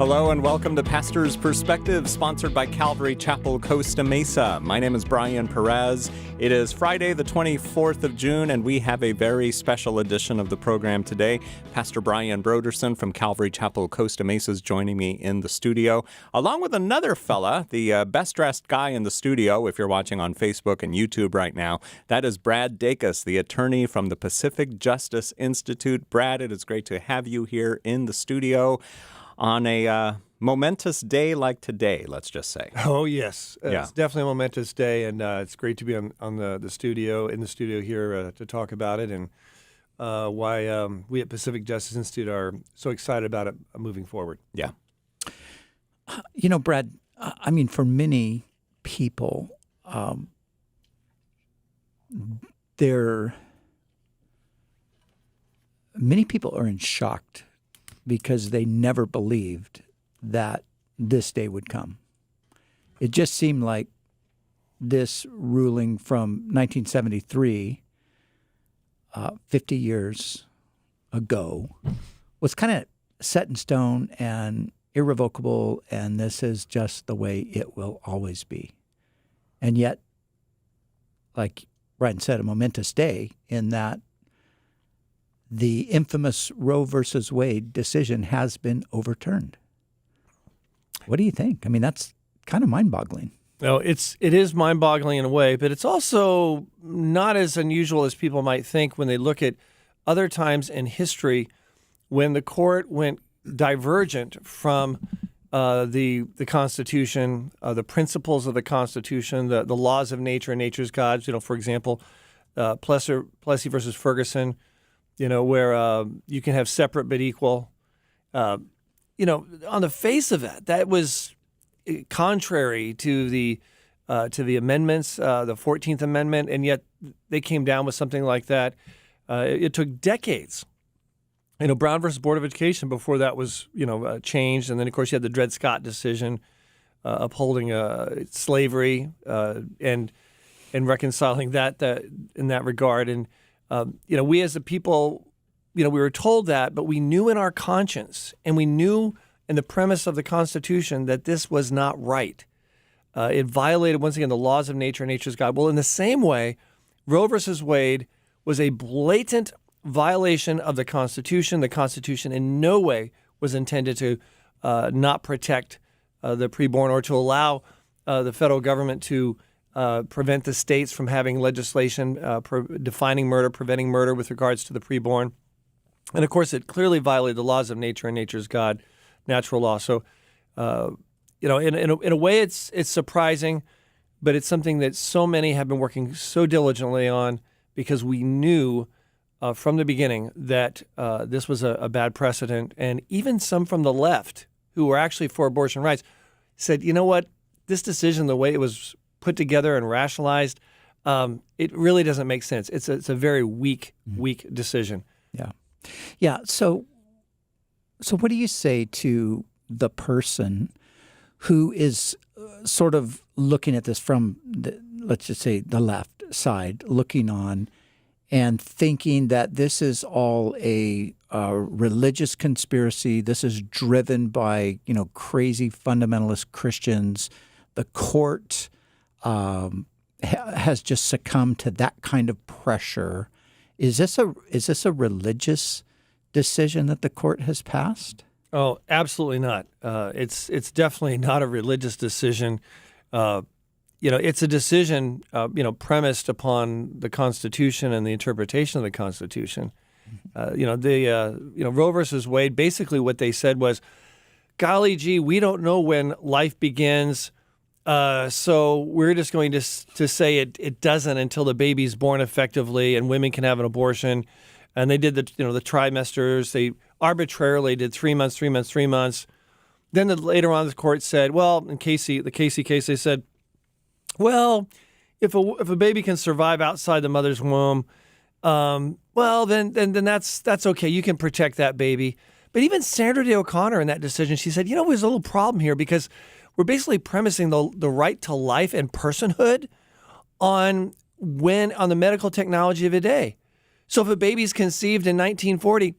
Hello and welcome to Pastor's Perspective, sponsored by Calvary Chapel, Costa Mesa. My name is Brian Perez. It is Friday, the 24th of June, and we have a very special edition of the program today. Pastor Brian Brodersen from Calvary Chapel, Costa Mesa is joining me in the studio, along with another fella, the best-dressed guy in the studio, if you're watching on Facebook and YouTube right now. That is Brad Dacus, the attorney from the Pacific Justice Institute. Brad, it is great to have you here in the studio on a momentous day like today, let's just say. Oh, yes. It's definitely a momentous day, and it's great to be in the studio here to talk about it and why we at Pacific Justice Institute are so excited about it moving forward. Yeah. You know, Brad, I mean, for many people, many people are in shock because they never believed that this day would come. It just seemed like this ruling from 1973, 50 years ago, was kind of set in stone and irrevocable, and this is just the way it will always be. And yet, like Brian said, a momentous day in that the infamous Roe versus Wade decision has been overturned. What do you think? I mean, that's kind of mind-boggling. No, it is mind-boggling in a way, but it's also not as unusual as people might think when they look at other times in history when the court went divergent from the Constitution, the principles of the Constitution, the laws of nature and nature's gods. You know, for example, Plessy versus Ferguson. You know, where you can have separate but equal. On the face of it, that was contrary to the amendments, the 14th Amendment, and yet they came down with something like that. It took decades. You know, Brown versus Board of Education before that was, changed, and then of course you had the Dred Scott decision upholding slavery and reconciling that in that regard. And we as a people, we were told that, but we knew in our conscience and we knew in the premise of the Constitution that this was not right. It violated, once again, the laws of nature and nature's God. Well, in the same way, Roe versus Wade was a blatant violation of the Constitution. The Constitution in no way was intended to not protect the preborn or to allow the federal government to prevent the states from having legislation defining murder, preventing murder with regards to the preborn. And, of course, it clearly violated the laws of nature and nature's God, natural law. So, in a way it's surprising, but it's something that so many have been working so diligently on because we knew from the beginning that this was a bad precedent. And even some from the left who were actually for abortion rights said, you know what, this decision, the way it was put together and rationalized, it really doesn't make sense. It's a very weak decision. Yeah. So what do you say to the person who is sort of looking at this from let's just say the left side, looking on and thinking that this is all a religious conspiracy? This is driven by crazy fundamentalist Christians. The court has just succumbed to that kind of pressure. Is this a religious decision that the court has passed? Oh, absolutely not. It's definitely not a religious decision. It's a decision premised upon the Constitution and the interpretation of the Constitution. Roe versus Wade. Basically, what they said was, "Golly gee, we don't know when life begins." So we're just going to say it doesn't until the baby's born effectively and women can have an abortion. And they did the trimesters. They arbitrarily did 3 months, 3 months, 3 months. Then later on the court said, well, in the Casey case, they said, well, if a baby can survive outside the mother's womb, then that's okay. You can protect that baby. But even Sandra Day O'Connor in that decision, she said, there's a little problem here because we're basically premising the right to life and personhood on the medical technology of the day. So if a baby's conceived in 1940,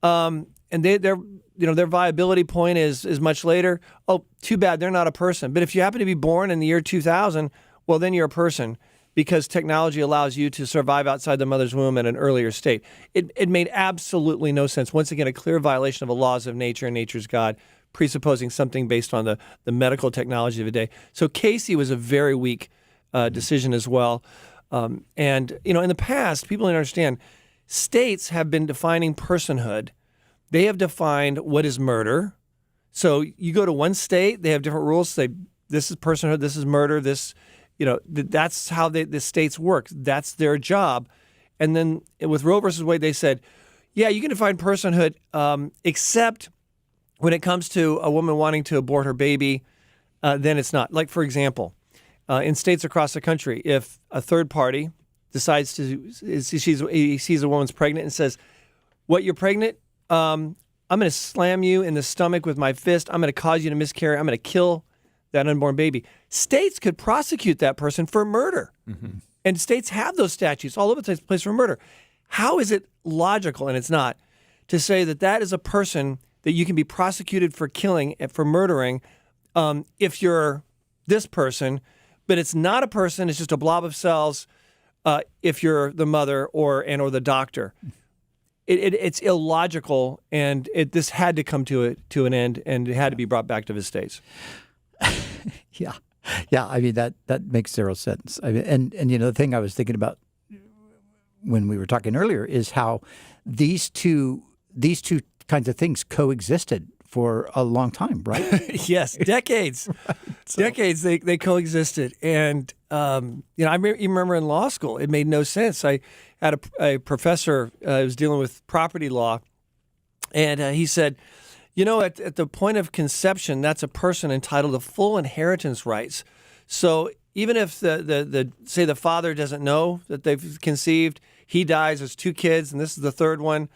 and they're their viability point is much later. Oh, too bad, they're not a person. But if you happen to be born in the year 2000, well, then you're a person because technology allows you to survive outside the mother's womb at an earlier state. It made absolutely no sense. Once again, a clear violation of the laws of nature and nature's God, presupposing something based on the medical technology of the day. So Casey was a very weak decision as well. And, in the past, people don't understand, states have been defining personhood. They have defined what is murder. So you go to one state, they have different rules. Say, this is personhood, this is murder, this, that's how the states work. That's their job. And then with Roe versus Wade, they said, yeah, you can define personhood, except when it comes to a woman wanting to abort her baby, then it's not. Like, for example, in states across the country, if a third party decides he sees a woman's pregnant and says, what, you're pregnant? I'm going to slam you in the stomach with my fist. I'm going to cause you to miscarry. I'm going to kill that unborn baby. States could prosecute that person for murder. Mm-hmm. And states have those statutes all over the place for murder. How is it logical, and it's not, to say that is a person that you can be prosecuted for killing and for murdering if you're this person, but it's not a person, it's just a blob of cells if you're the mother or the doctor. It's illogical, and this had to come to an end, and it had to be brought back to the states. Yeah. I mean, that makes zero sense. I mean, and the thing I was thinking about when we were talking earlier is how these two kinds of things coexisted for a long time, right? Yes, decades. Right. Decades they coexisted. And, I remember in law school, it made no sense. I had a professor who was dealing with property law, and he said, at the point of conception, that's a person entitled to full inheritance rights. So even if the father doesn't know that they've conceived, he dies, there's two kids, and this is the third one.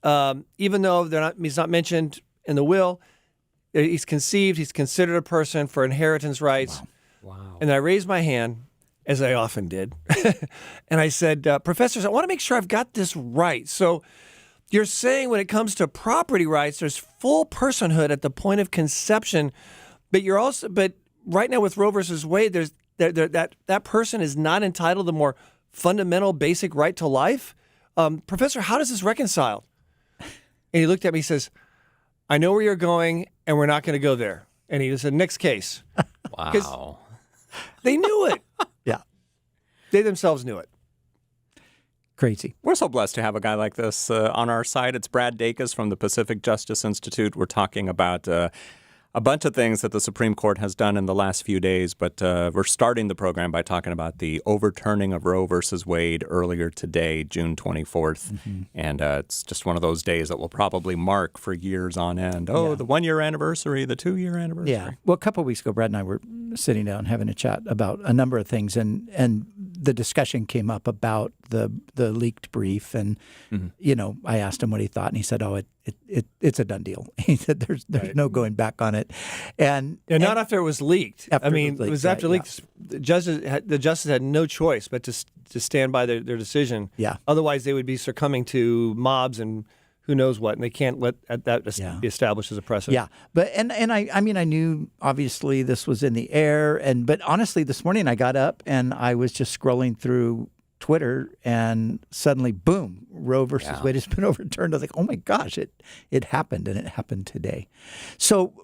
Even though he's not mentioned in the will, he's conceived, he's considered a person for inheritance rights. Wow. And I raised my hand, as I often did, and I said, professors, I want to make sure I've got this right. So you're saying when it comes to property rights, there's full personhood at the point of conception, but right now with Roe versus Wade, there's that person is not entitled to the more fundamental, basic right to life. Professor, how does this reconcile? And he looked at me and says, I know where you're going, and we're not going to go there. And he said, next case. Wow. They knew it. Yeah. They themselves knew it. Crazy. We're so blessed to have a guy like this on our side. It's Brad Dacus from the Pacific Justice Institute. We're talking about a bunch of things that the Supreme Court has done in the last few days, but we're starting the program by talking about the overturning of Roe versus Wade earlier today, June 24th. Mm-hmm. And it's just one of those days that we'll probably mark for years on end. Oh, yeah. The 1-year anniversary, the 2-year anniversary. Yeah. Well, a couple of weeks ago, Brad and I were sitting down having a chat about a number of things, and the discussion came up about the leaked brief, and I asked him what he thought, and he said, "Oh, it's a done deal." He said, "There's right. no going back on it," and not after it was leaked. After it was after leaked. Yeah. The justice had no choice but to stand by their decision. Yeah. Otherwise, they would be succumbing to mobs and who knows what, and they can't let that be established as a precedent. Yeah, but and I mean I knew obviously this was in the air, but honestly this morning I got up and I was just scrolling through Twitter and suddenly boom, Roe versus Wade has been overturned. I was like, oh my gosh, it happened, and it happened today. So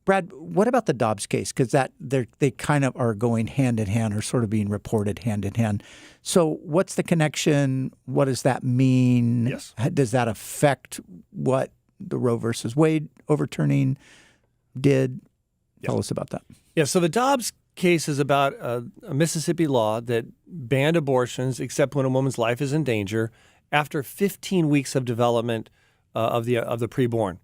Brad, what about the Dobbs case? Because they kind of are going hand in hand, or sort of being reported hand in hand. So what's the connection? What does that mean? Yes. Does that affect what the Roe versus Wade overturning did? Yes. Tell us about that. Yeah, so the Dobbs case is about a Mississippi law that banned abortions except when a woman's life is in danger after 15 weeks of development of the preborn.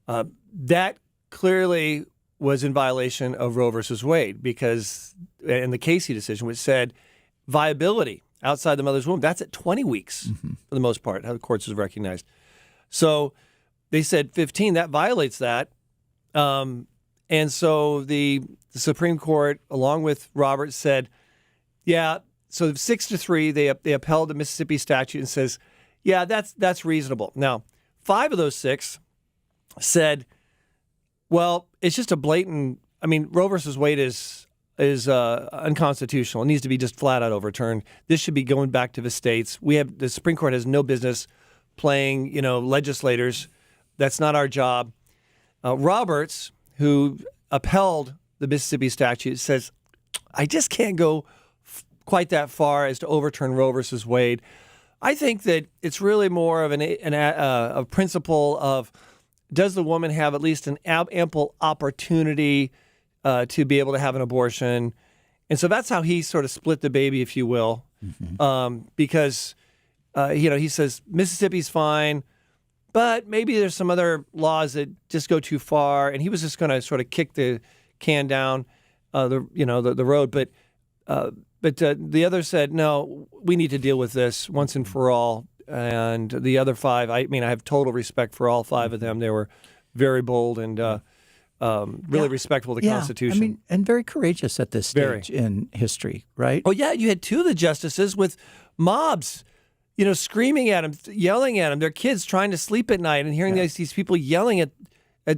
That clearly was in violation of Roe versus Wade, because in the Casey decision, which said viability outside the mother's womb, that's at 20 weeks for the most part, how the courts have recognized. So they said 15, that violates that. And so the Supreme Court, along with Roberts, said, yeah, so 6-3, they upheld the Mississippi statute and says, yeah, that's reasonable. Now, 5 of those 6 said, well, it's just a blatant. I mean, Roe versus Wade is unconstitutional. It needs to be just flat out overturned. This should be going back to the states. The Supreme Court has no business playing, legislators. That's not our job. Roberts, who upheld the Mississippi statute, says, I just can't go quite that far as to overturn Roe versus Wade. I think that it's really more of a principle of, does the woman have at least an ample opportunity to be able to have an abortion? And so that's how he sort of split the baby, if you will, because, he says Mississippi's fine, but maybe there's some other laws that just go too far. And he was just going to sort of kick the can down the road. But the other said, no, we need to deal with this once and for all. And the other five, I have total respect for all five of them. They were very bold and really respectful of the Constitution. And very courageous at this stage in history, right? Oh, yeah. You had two of the justices with mobs, screaming at them, yelling at them, their kids trying to sleep at night and hearing these people yelling at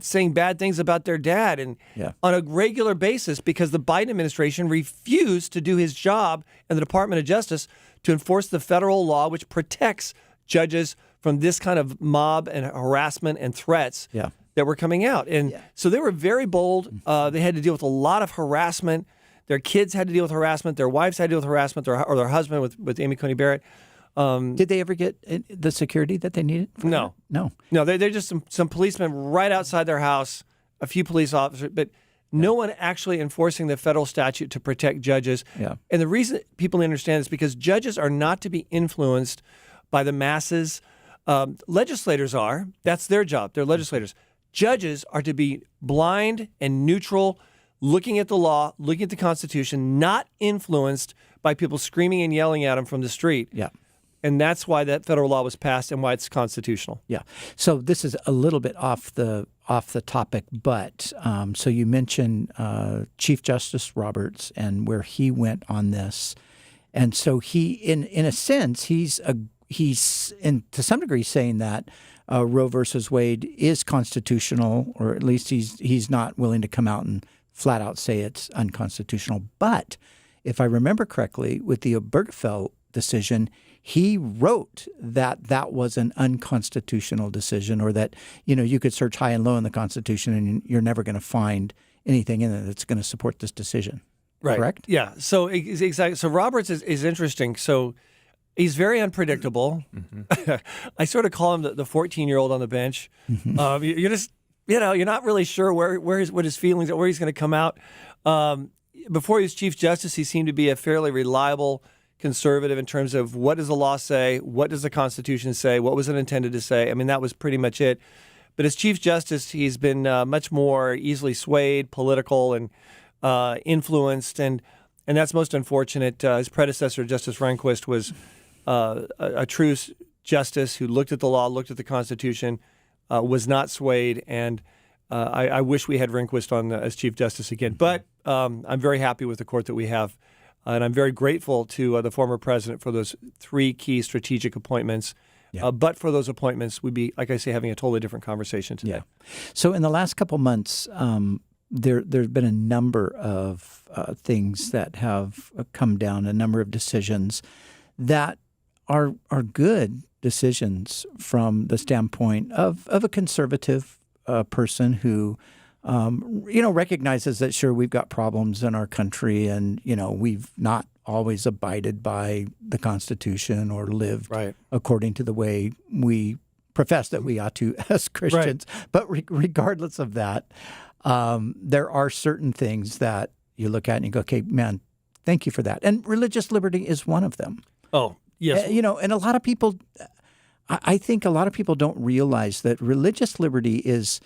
saying bad things about their dad and on a regular basis because the Biden administration refused to do his job in the Department of Justice to enforce the federal law which protects judges from this kind of mob and harassment and threats that were coming out. And so they were very bold. They had to deal with a lot of harassment. Their kids had to deal with harassment. Their wives had to deal with harassment, or their husband with Amy Coney Barrett. Did they ever get the security that they needed? No. They're just some policemen right outside their house, a few police officers, but no one actually enforcing the federal statute to protect judges. Yeah. And the reason people understand is because judges are not to be influenced by the masses. Legislators are. That's their job. They're legislators. Judges are to be blind and neutral, looking at the law, looking at the Constitution, not influenced by people screaming and yelling at them from the street. Yeah. And that's why that federal law was passed and why it's constitutional. Yeah. So this is a little bit off the topic, but so you mentioned Chief Justice Roberts and where he went on this, and so he, in a sense, he's to some degree saying that Roe versus Wade is constitutional, or at least he's not willing to come out and flat out say it's unconstitutional. But if I remember correctly, with the Obergefell decision, he wrote that was an unconstitutional decision, or that you could search high and low in the Constitution and you're never going to find anything in it that's going to support this decision. Right. Correct? Yeah. So exactly. So Roberts is interesting. So he's very unpredictable. Mm-hmm. I sort of call him the 14-year-old on the bench. Mm-hmm. You're just you're not really sure what his feelings are, where he's going to come out. Before he was Chief Justice, he seemed to be a fairly reliable conservative in terms of what does the law say, what does the Constitution say, what was it intended to say. I mean, that was pretty much it. But as Chief Justice, he's been much more easily swayed, political, and influenced, and that's most unfortunate. His predecessor, Justice Rehnquist, was a true justice who looked at the law, looked at the Constitution, was not swayed, and I wish we had Rehnquist on as Chief Justice again. But I'm very happy with the court that we have. And I'm very grateful to the former president for those three key strategic appointments. Yeah. But for those appointments, we'd be, like I say, having a totally different conversation today. Yeah. So in the last couple months, there's been a number of things that have come down, a number of decisions that are good decisions from the standpoint of a conservative person who recognizes that, sure, we've got problems in our country and, we've not always abided by the Constitution or lived according to the way we profess that we ought to as Christians. Right. But regardless of that, there are certain things that you look at and you go, okay, man, thank you for that. And religious liberty is one of them. Oh, yes. And a lot of people, I think a lot of people don't realize that religious liberty is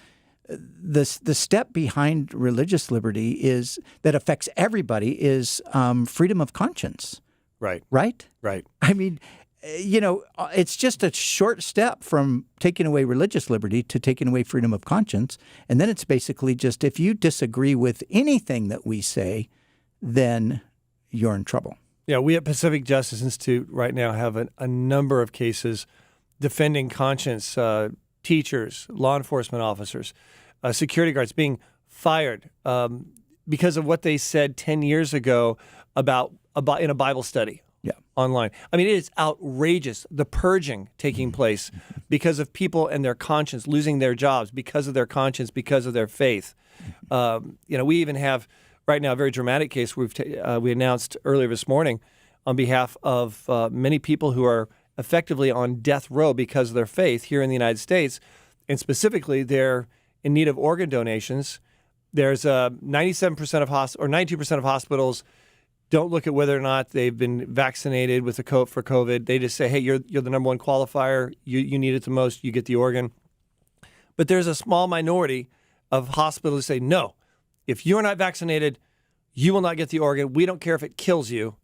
the step behind religious liberty is that affects everybody is freedom of conscience. Right. Right? Right. I mean, it's just a short step from taking away religious liberty to taking away freedom of conscience. And then it's basically just if you disagree with anything that we say, then you're in trouble. Yeah, we at Pacific Justice Institute right now have a number of cases defending conscience teachers, law enforcement officers, security guards being fired because of what they said 10 years ago about in a Bible study online. I mean, it is outrageous, the purging taking place because of people and their conscience losing their jobs because of their conscience, because of their faith. We even have right now a very dramatic case we announced earlier this morning on behalf of many people who are effectively on death row because of their faith here in the United States, and specifically they're in need of organ donations. There's 97% of 92% of hospitals don't look at whether or not they've been vaccinated with for COVID. They just say, hey, you're the number one qualifier. You need it the most. You get the organ. But there's a small minority of hospitals that say, no, if you're not vaccinated, you will not get the organ. We don't care if it kills you.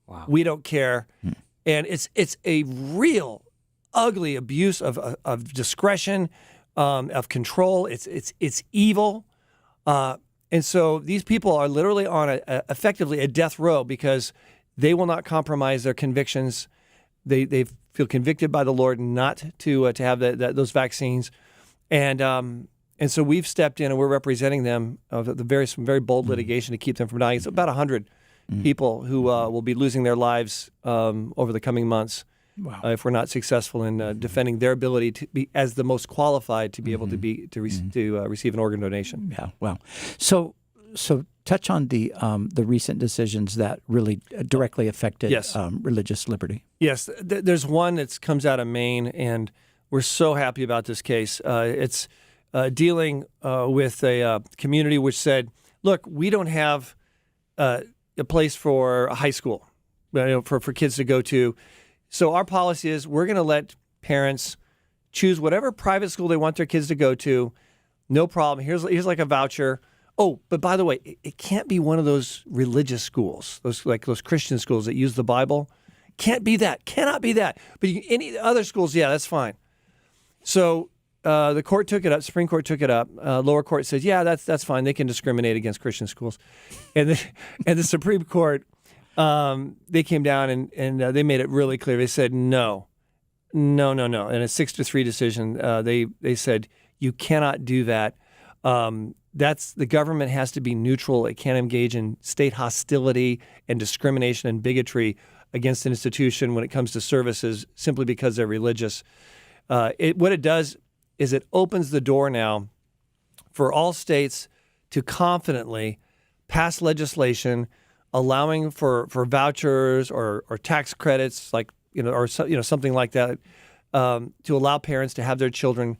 Wow. We don't care. And it's a real ugly abuse of discretion, of control. It's evil. And so these people are literally on effectively a death row because they will not compromise their convictions. They feel convicted by the Lord not to have those vaccines, and so we've stepped in and we're representing them of some very bold litigation to keep them from dying. It's about 100 people who will be losing their lives over the coming months. Wow. If we're not successful in defending their ability to be as the most qualified to be able to receive an organ donation. Yeah, wow. So touch on the recent decisions that really directly affected religious liberty. Yes, there's one that comes out of Maine, and we're so happy about this case. It's dealing with a community which said, "Look, we don't have a place for a high school, for kids to go to." So our policy is we're going to let parents choose whatever private school they want their kids to go to. No problem. Here's like a voucher. Oh, but by the way, it can't be one of those religious schools, those Christian schools that use the Bible. Can't be that. Cannot be that. But any other schools, yeah, that's fine. So the court took it up. Supreme Court took it up. Lower court said, yeah, that's fine. They can discriminate against Christian schools. And the Supreme Court, they came down and they made it really clear. They said no. In a 6-3 decision, they said you cannot do that. The government has to be neutral. It can't engage in state hostility and discrimination and bigotry against an institution when it comes to services simply because they're religious. What it does is it opens the door now for all states to confidently pass legislation allowing for vouchers or tax credits, something like that, to allow parents to have their children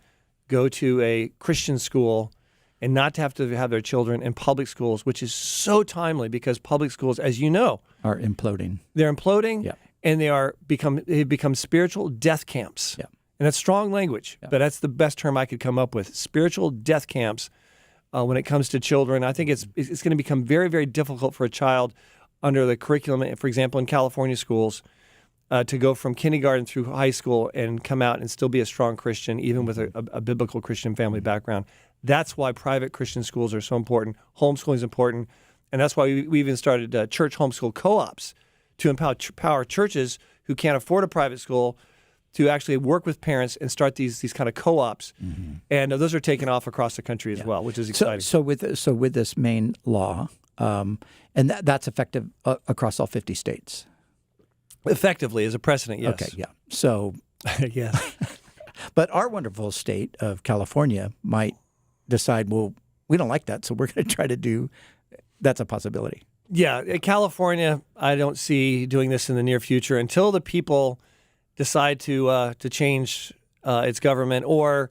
go to a Christian school and not to have their children in public schools, which is so timely because public schools, as you know, are imploding. They're imploding, and they've become spiritual death camps. Yeah. And that's strong language, but that's the best term I could come up with. Spiritual death camps. When it comes to children, I think it's going to become very, very difficult for a child under the curriculum, for example, in California schools, to go from kindergarten through high school and come out and still be a strong Christian, even with a biblical Christian family background. That's why private Christian schools are so important. Homeschooling is important. And that's why we even started church homeschool co-ops to empower churches who can't afford a private school to actually work with parents and start these kind of co-ops. Mm-hmm. And those are taken off across the country as well, which is exciting. So with this Maine law, and that's effective across all 50 states? Effectively, as a precedent, yes. Okay, yeah. So, yeah. But our wonderful state of California might decide, well, we don't like that, so we're going to try to do, that's a possibility. Yeah, California, I don't see doing this in the near future until the people decide to change its government or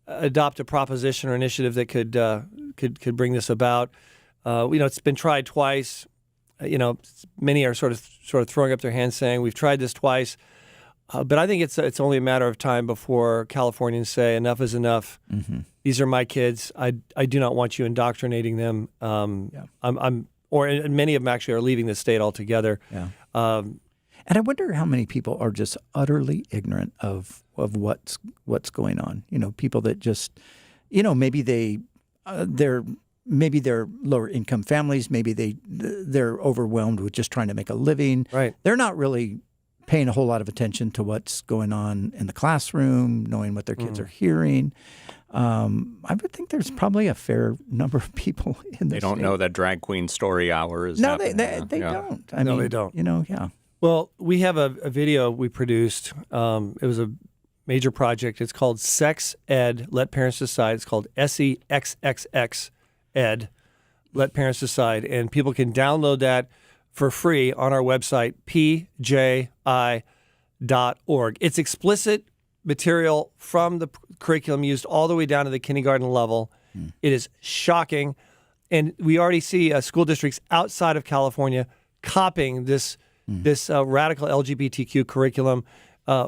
adopt a proposition or initiative that could bring this about. It's been tried twice. Many are sort of throwing up their hands saying we've tried this twice, but I think it's only a matter of time before Californians say enough is enough. Mm-hmm. These are my kids. I do not want you indoctrinating them. And many of them actually are leaving the state altogether. Yeah. And I wonder how many people are just utterly ignorant of what's going on. People that just, maybe they're lower income families. Maybe they're overwhelmed with just trying to make a living. Right. They're not really paying a whole lot of attention to what's going on in the classroom, knowing what their kids are hearing. I would think there's probably a fair number of people in this. They don't know that drag queen story hour is No, happening. they don't. I mean, they don't. Yeah. Well, we have a video we produced. It was a major project. It's called Sex Ed, Let Parents Decide. It's called SEXXX Ed, Let Parents Decide. And people can download that for free on our website, pji.org. It's explicit material from the curriculum used all the way down to the kindergarten level. It is shocking. And we already see school districts outside of California copying this radical LGBTQ curriculum.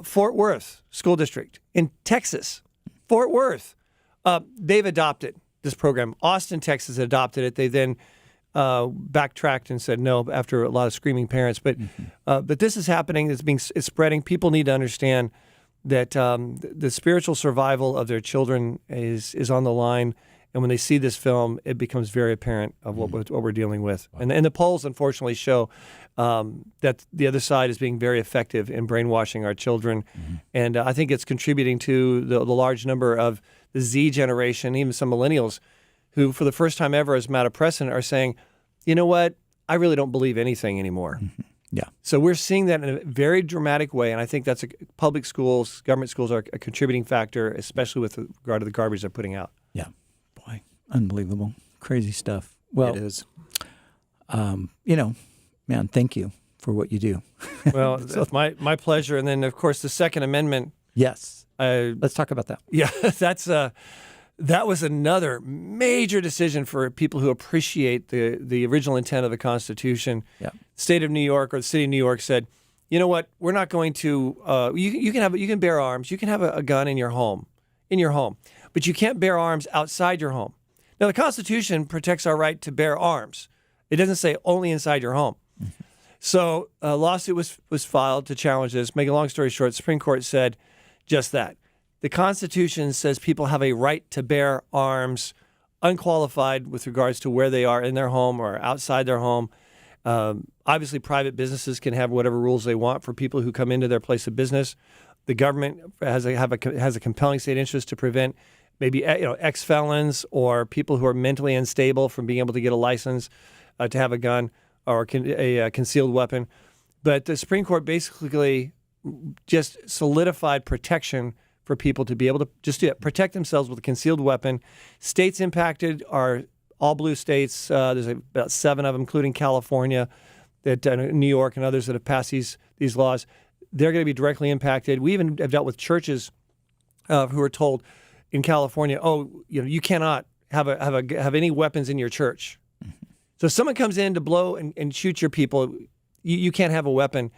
Fort Worth School District in Texas, Fort Worth, they've adopted this program. Austin, Texas adopted it. They then backtracked and said no after a lot of screaming parents. But this is happening. It's spreading. People need to understand that the spiritual survival of their children is on the line. And when they see this film, it becomes very apparent of what we're dealing with. Wow. And the polls, unfortunately, show that the other side is being very effective in brainwashing our children. And I think it's contributing to the large number of the Z generation, even some millennials, who for the first time ever, as a matter of precedent, are saying, you know what, I really don't believe anything anymore. Yeah. So we're seeing that in a very dramatic way, and I think that's public schools, government schools are a contributing factor, especially with regard to the garbage they're putting out. Yeah. Boy, unbelievable. Crazy stuff. Well, it is. Man, thank you for what you do. Well, it's my pleasure. And then, of course, the Second Amendment. Yes. Let's talk about that. Yeah, that was another major decision for people who appreciate the original intent of the Constitution. Yeah. State of New York or the city of New York said, you know what, we're not going to. You can bear arms. You can have a gun in your home, but you can't bear arms outside your home. Now, the Constitution protects our right to bear arms. It doesn't say only inside your home. So a lawsuit was filed to challenge this. Make a long story short, the Supreme Court said just that. The Constitution says people have a right to bear arms, unqualified with regards to where they are in their home or outside their home. Obviously, private businesses can have whatever rules they want for people who come into their place of business. The government has a compelling state interest to prevent maybe ex-felons or people who are mentally unstable from being able to get a license to have a gun or a concealed weapon. But the Supreme Court basically just solidified protection for people to be able to just protect themselves with a concealed weapon. States impacted are all blue states. There's about 7 of them, including California, that New York and others that have passed these laws. They're going to be directly impacted. We even have dealt with churches who are told in California, you cannot have any weapons in your church. So if someone comes in to blow and shoot your people, you can't have a weapon.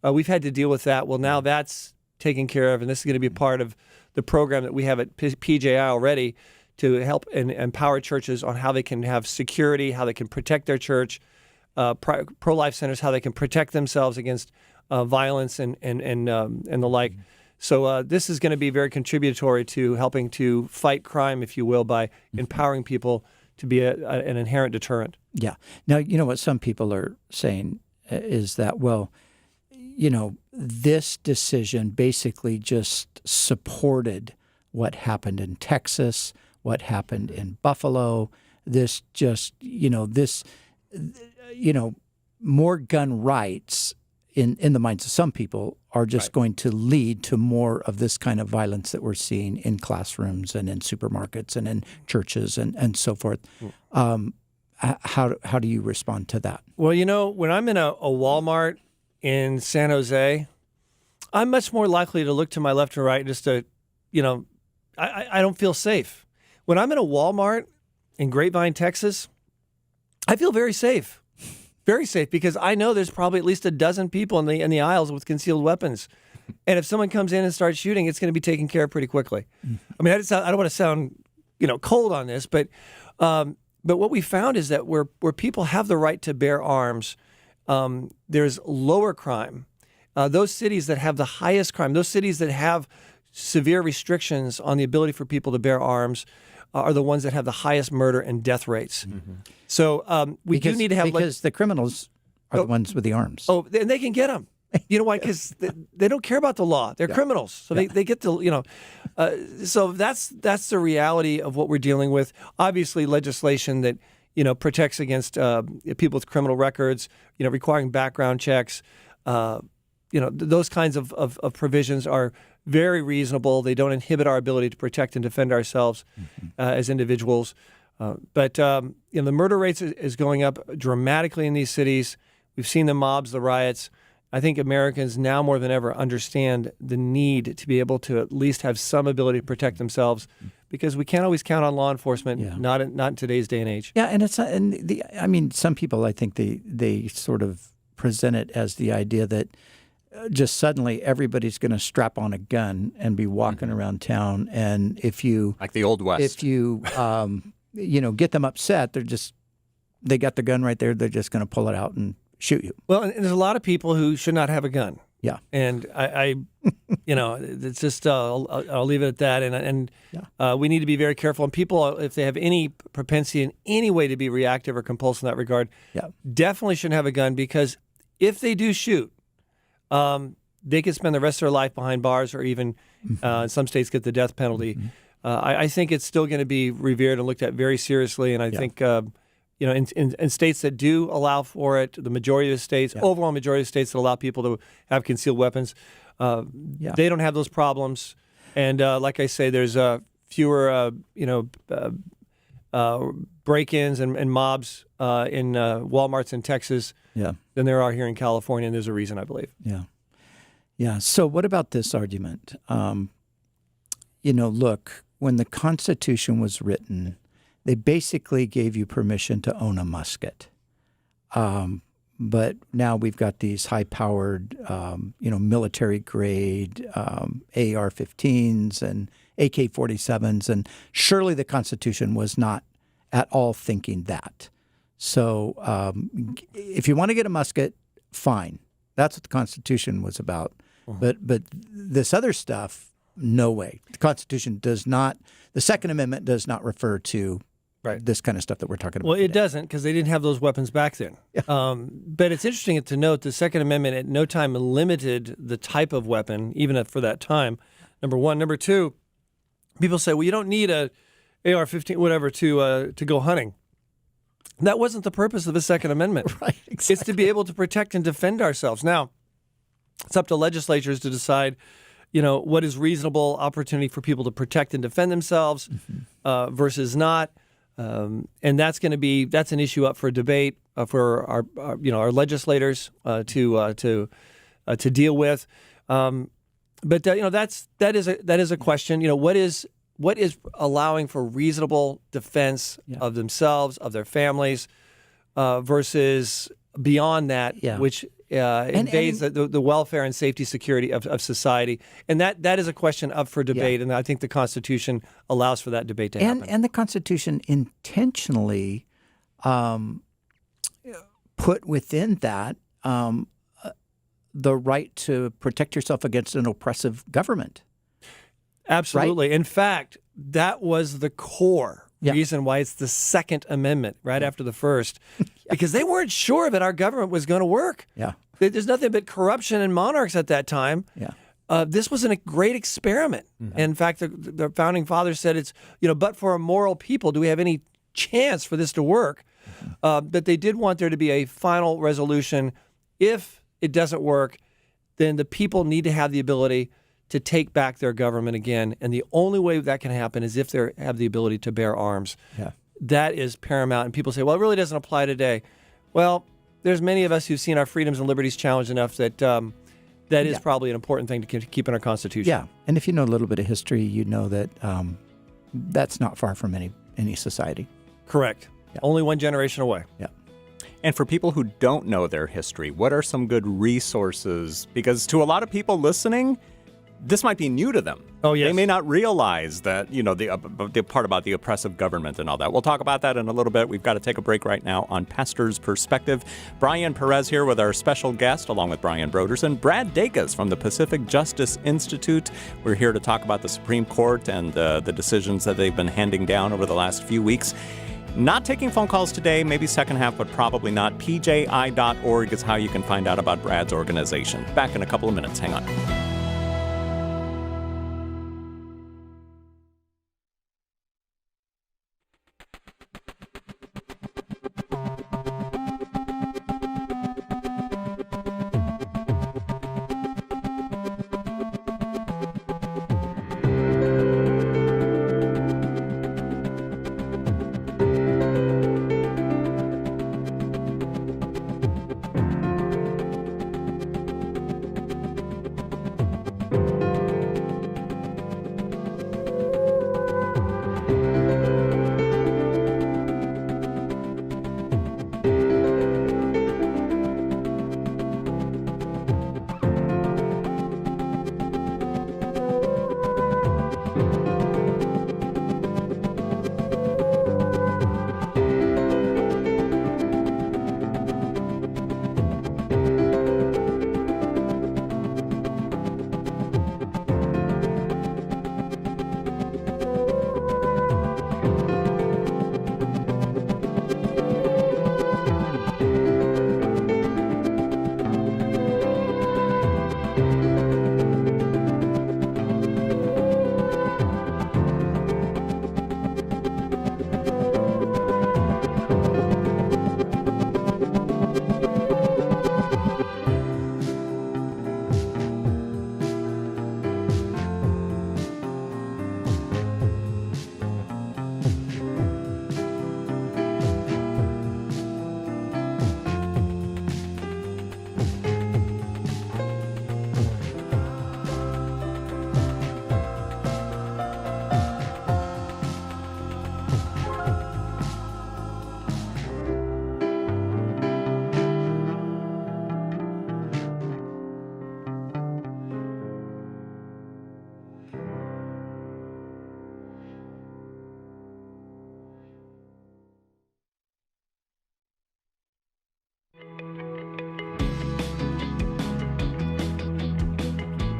We've had to deal with that. Well, now that's taken care of, and this is going to be part of the program that we have at PJI already to help and empower churches on how they can have security, how they can protect their church, pro-life centers, how they can protect themselves against violence and the like. So this is going to be very contributory to helping to fight crime, if you will, by empowering people to be an inherent deterrent. Yeah. Now, what some people are saying is that, this decision basically just supported what happened in Texas, what happened in Buffalo. This just, more gun rights in the minds of some people are just going to lead to more of this kind of violence that we're seeing in classrooms and in supermarkets and in churches and so forth. How do you respond to that? Well, when I'm in a Walmart in San Jose, I'm much more likely to look to my left and right just to, I don't feel safe. When I'm in a Walmart in Grapevine, Texas, I feel very safe. Very safe, because I know there's probably at least a dozen people in the aisles with concealed weapons. And if someone comes in and starts shooting, it's going to be taken care of pretty quickly. I mean, I don't want to sound, cold on this, but what we found is that where people have the right to bear arms, there's lower crime. Those cities that have the highest crime, those cities that have severe restrictions on the ability for people to bear arms, are the ones that have the highest murder and death rates. So we do need to have... Because the criminals are the ones with the arms. Oh, and they can get them. You know why? Because they don't care about the law. They're criminals, so they get to So that's the reality of what we're dealing with. Obviously, legislation that protects against people with criminal records, requiring background checks. Those kinds of provisions are very reasonable. They don't inhibit our ability to protect and defend ourselves as individuals. But the murder rates is going up dramatically in these cities. We've seen the mobs, the riots. I think Americans now more than ever understand the need to be able to at least have some ability to protect themselves, because we can't always count on law enforcement, not in today's day and age. Yeah, and some people, I think they sort of present it as the idea that just suddenly everybody's going to strap on a gun and be walking around town, and if you like the Old West, if you get them upset, they got the gun right there. They're just going to pull it out and shoot you. Well, and there's a lot of people who should not have a gun. Yeah, and I it's just I'll leave it at that. And we need to be very careful. And people, if they have any propensity in any way to be reactive or compulsive in that regard, definitely shouldn't have a gun, because if they do shoot, they could spend the rest of their life behind bars, or even in some states get the death penalty. I think it's still going to be revered and looked at very seriously. And I think in states that do allow for it, the majority of the states, overall majority of states that allow people to have concealed weapons, they don't have those problems. And like I say, there's fewer break-ins and mobs in Walmarts in Texas than there are here in California, and there's a reason, I believe. Yeah. So what about this argument? Look, when the Constitution was written, they basically gave you permission to own a musket. But now we've got these high-powered, military-grade AR-15s and AK-47s, and surely the Constitution was not at all thinking that. So if you want to get a musket, fine. That's what the Constitution was about. But this other stuff, no way. The Constitution does not, the Second Amendment does not refer to this kind of stuff that we're talking about. Well, today. it doesn't, because they didn't have those weapons back then. But it's interesting to note the Second Amendment at no time limited the type of weapon, even for that time, number one. Number two, people say, well, you don't need a AR-15, whatever, to go hunting. That wasn't the purpose of the Second Amendment. Right, exactly. It's to be able to protect and defend ourselves. Now, it's up to legislatures to decide, what is reasonable opportunity for people to protect and defend themselves versus not. And that's an issue up for debate for our legislators to deal with. But that is a question. What is allowing for reasonable defense of themselves, of their families, versus beyond that, which invades the welfare and safety security of society. And that is a question up for debate, and I think the Constitution allows for that debate to happen. And the Constitution intentionally put within that the right to protect yourself against an oppressive government. Absolutely. Right? In fact, that was the core reason why it's the Second Amendment right after the First, because they weren't sure that our government was going to work. There's nothing but corruption and monarchs at that time. This was a great experiment. In fact, the founding fathers said it's, but for a moral people, do we have any chance for this to work? That they did want there to be a final resolution. If it doesn't work, then the people need to have the ability to take back their government again. And the only way that can happen is if they have the ability to bear arms. That is paramount. And people say, well, it really doesn't apply today. Well, there's many of us who've seen our freedoms and liberties challenged enough that that is probably an important thing to keep in our Constitution. Yeah, and if you know a little bit of history, you know that that's not far from any society. Correct. Only one generation away. And for people who don't know their history, what are some good resources? Because to a lot of people listening, this might be new to them. Oh, yes. They may not realize that, the part about the oppressive government and all that. We'll talk about that in a little bit. We've got to take a break right now on Pastor's Perspective. Brian Perez here with our special guest, along with Brian Brodersen, Brad Dacus from the Pacific Justice Institute. We're here to talk about the Supreme Court and the decisions that they've been handing down over the last few weeks. Not taking phone calls today, maybe second half, but probably not. PJI.org is how you can find out about Brad's organization. Back in a couple of minutes. Hang on.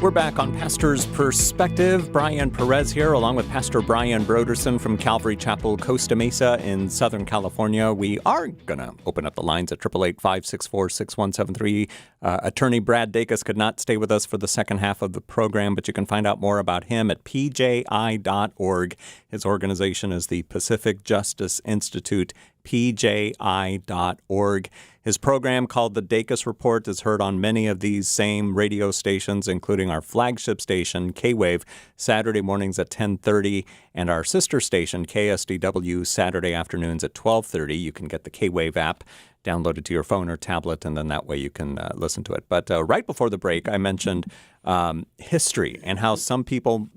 We're back on Pastor's Perspective. Brian Perez here, along with Pastor Brian Brodersen from Calvary Chapel, Costa Mesa in Southern California. We are going to open up the lines at 888-564-6173. Attorney Brad Dacus could not stay with us for the second half of the program, but you can find out more about him at pji.org. His organization is the Pacific Justice Institute, pji.org. His program, called The Dacus Report, is heard on many of these same radio stations, including our flagship station, K-Wave, Saturday mornings at 10:30, and our sister station, KSDW, Saturday afternoons at 12:30. You can get the K-Wave app downloaded to your phone or tablet, and then that way you can listen to it. But right before the break, I mentioned history and how some people...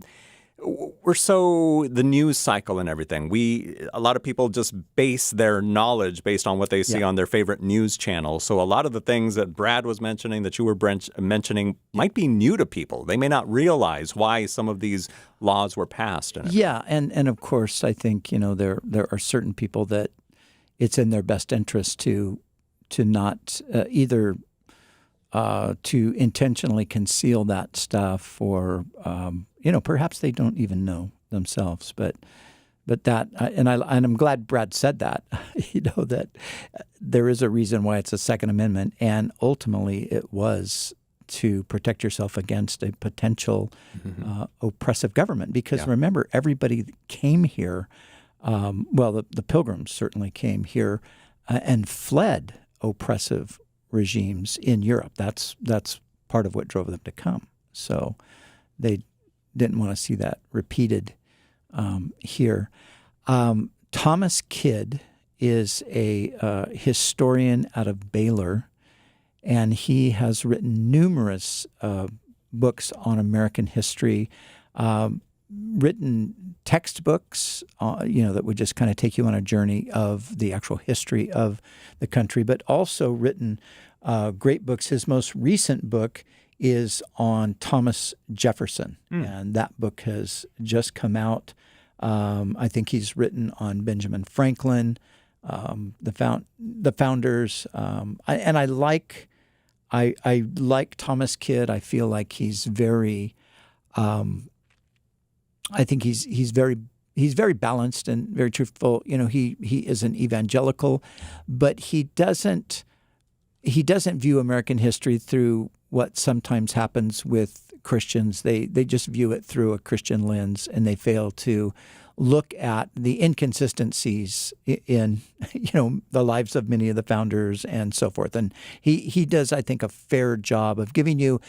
We're so the news cycle and everything. A lot of people just base their knowledge based on what they see on their favorite news channel. So a lot of the things that Brad was mentioning, that you were mentioning, might be new to people. They may not realize why some of these laws were passed. And of course, I think there are certain people that it's in their best interest to not either. To intentionally conceal that stuff, or perhaps they don't even know themselves. But that, and I'm glad Brad said that. That there is a reason why it's a Second Amendment, and ultimately it was to protect yourself against a potential oppressive government. Because remember, everybody came here. The Pilgrims certainly came here and fled oppressive regimes in Europe. That's part of what drove them to come. So they didn't want to see that repeated here. Thomas Kidd is a historian out of Baylor, and he has written numerous books on American history, written textbooks, that would just kind of take you on a journey of the actual history of the country, but also written great books. His most recent book is on Thomas Jefferson, and that book has just come out. I think he's written on Benjamin Franklin, the founders, I like Thomas Kidd. I feel like he's very. I think he's very he's very balanced and very truthful. He is an evangelical, but he doesn't view American history through what sometimes happens with Christians. They just view it through a Christian lens, and they fail to look at the inconsistencies in the lives of many of the founders and so forth. And he does, I think, a fair job of giving you,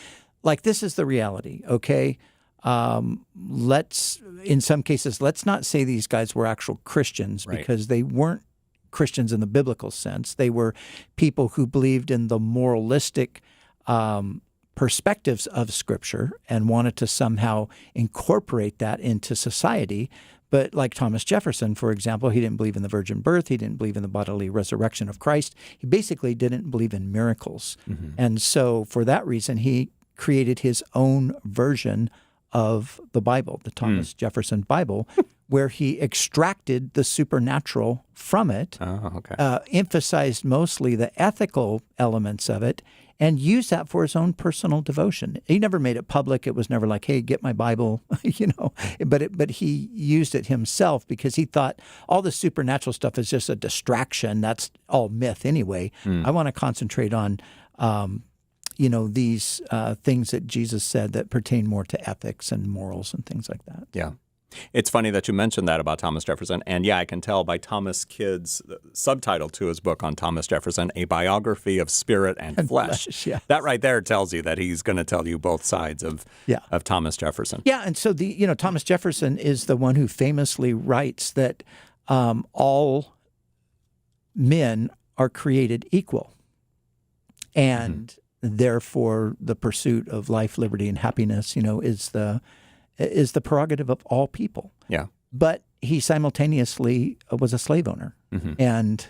like, this is the reality, okay? In some cases, let's not say these guys were actual Christians, Right. because they weren't Christians in the biblical sense. They were people who believed in the moralistic perspectives of Scripture and wanted to somehow incorporate that into society. But like Thomas Jefferson, for example, he didn't believe in the virgin birth. He didn't believe in the bodily resurrection of Christ. He basically didn't believe in miracles. Mm-hmm. And so for that reason, he created his own version of the Bible, the Thomas Jefferson Bible, where he extracted the supernatural from it, emphasized mostly the ethical elements of it, and used that for his own personal devotion. He never made it public. It was never like, hey, get my Bible, but he used it himself because he thought all the supernatural stuff is just a distraction. That's all myth anyway. I want to concentrate on these things that Jesus said that pertain more to ethics and morals and things like that. Yeah. It's funny that you mentioned that about Thomas Jefferson. And yeah, I can tell by Thomas Kidd's subtitle to his book on Thomas Jefferson, A Biography of Spirit and Flesh. Yeah. That right there tells you that he's going to tell you both sides of Thomas Jefferson. Yeah, and so Thomas Jefferson is the one who famously writes that all men are created equal. And therefore, the pursuit of life, liberty, and happiness, is the prerogative of all people. Yeah. But he simultaneously was a slave owner and,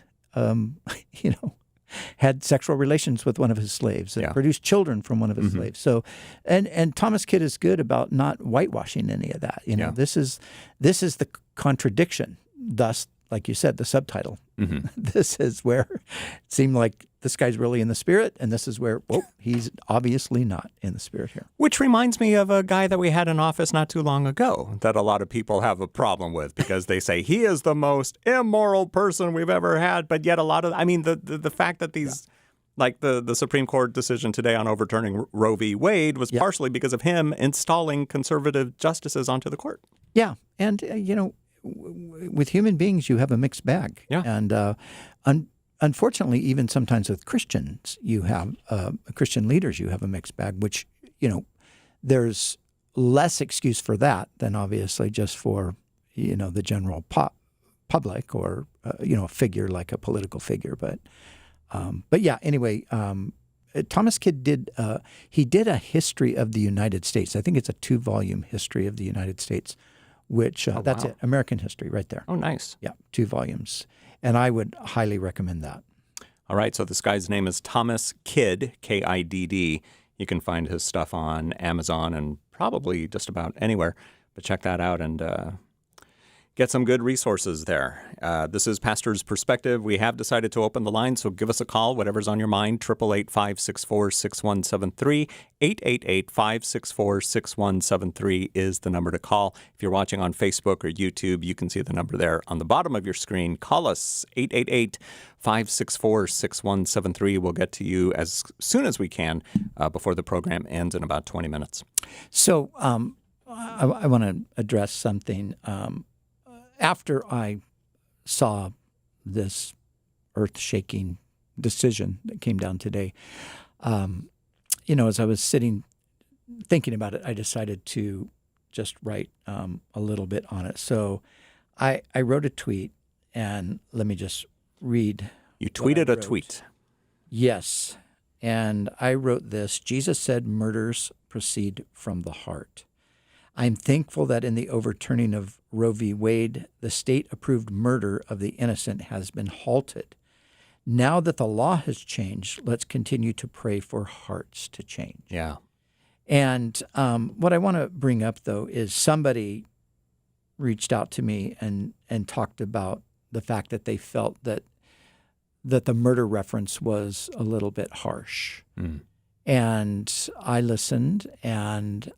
had sexual relations with one of his slaves and produced children from one of his slaves. So, and Thomas Kidd is good about not whitewashing any of that. This is the contradiction. Thus, like you said, the subtitle. This is where it seemed like this guy's really in the Spirit, and this is where, he's obviously not in the Spirit here. Which reminds me of a guy that we had in office not too long ago that a lot of people have a problem with because they say he is the most immoral person we've ever had, but yet the fact that these... Like the Supreme Court decision today on overturning Roe v. Wade was partially because of him installing conservative justices onto the court. Yeah. And, with human beings, you have a mixed bag. Yeah. And unfortunately, even sometimes with Christians, you have Christian leaders, you have a mixed bag, which, there's less excuse for that than obviously just for, the general public or, a figure like a political figure. But yeah, anyway, Thomas Kidd did a history of the United States. I think it's a 2-volume history of the United States, which that's it, American history right there. Oh, nice. Yeah, 2 volumes. And I would highly recommend that. All right, so this guy's name is Thomas Kidd, Kidd. You can find his stuff on Amazon and probably just about anywhere. But check that out and get some good resources there. This is Pastor's Perspective. We have decided to open the line, so give us a call, whatever's on your mind, 888-564-6173. 888-564-6173 is the number to call. If you're watching on Facebook or YouTube, you can see the number there on the bottom of your screen. Call us, 888-564-6173. We'll get to you as soon as we can before the program ends in about 20 minutes. So I want to address something. After I saw this earth-shaking decision that came down today, as I was sitting thinking about it, I decided to just write a little bit on it. So I wrote a tweet, and let me just read. You tweeted a tweet. Yes, and I wrote this. Jesus said, "Murders proceed from the heart." I'm thankful that in the overturning of Roe v. Wade, the state-approved murder of the innocent has been halted. Now that the law has changed, let's continue to pray for hearts to change. Yeah. And what I want to bring up, though, is somebody reached out to me and talked about the fact that they felt that the murder reference was a little bit harsh. And I listened, and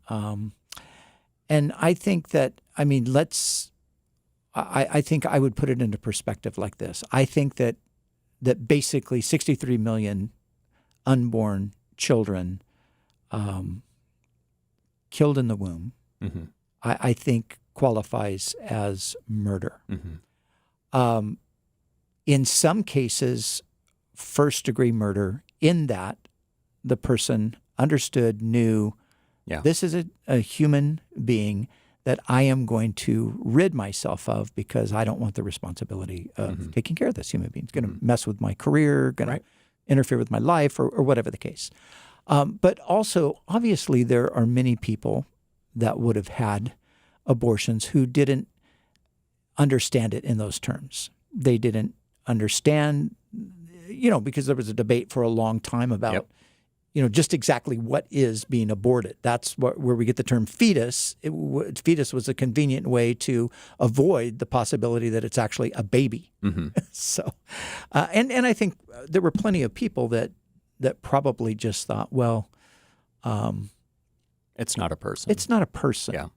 I think that, let's I think I would put it into perspective like this. I think that basically 63 million unborn children killed in the womb, I think qualifies as murder. In some cases, first-degree murder, in that the person understood, knew, this is a human being that I am going to rid myself of because I don't want the responsibility of taking care of this human being. It's going to mess with my career, going to interfere with my life, or whatever the case. But also, obviously, there are many people that would have had abortions who didn't understand it in those terms. They didn't understand, because there was a debate for a long time about, just exactly what is being aborted. That's where we get the term fetus. Fetus was a convenient way to avoid the possibility that it's actually a baby. So, and I think there were plenty of people that probably just thought, well, it's not a person. It's not a person,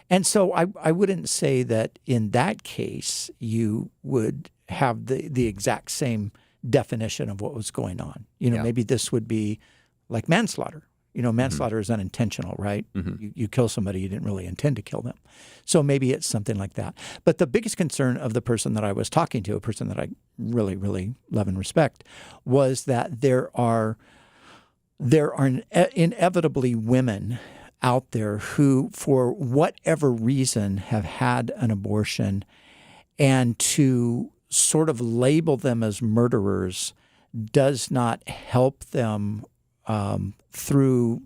And so I wouldn't say that in that case you would have the exact same definition of what was going on. Maybe this would be like manslaughter. Manslaughter is unintentional, right? You kill somebody, you didn't really intend to kill them. So maybe it's something like that. But the biggest concern of the person that I was talking to, a person that I really, really love and respect, was that there are inevitably women out there who, for whatever reason, have had an abortion, and to sort of label them as murderers does not help them through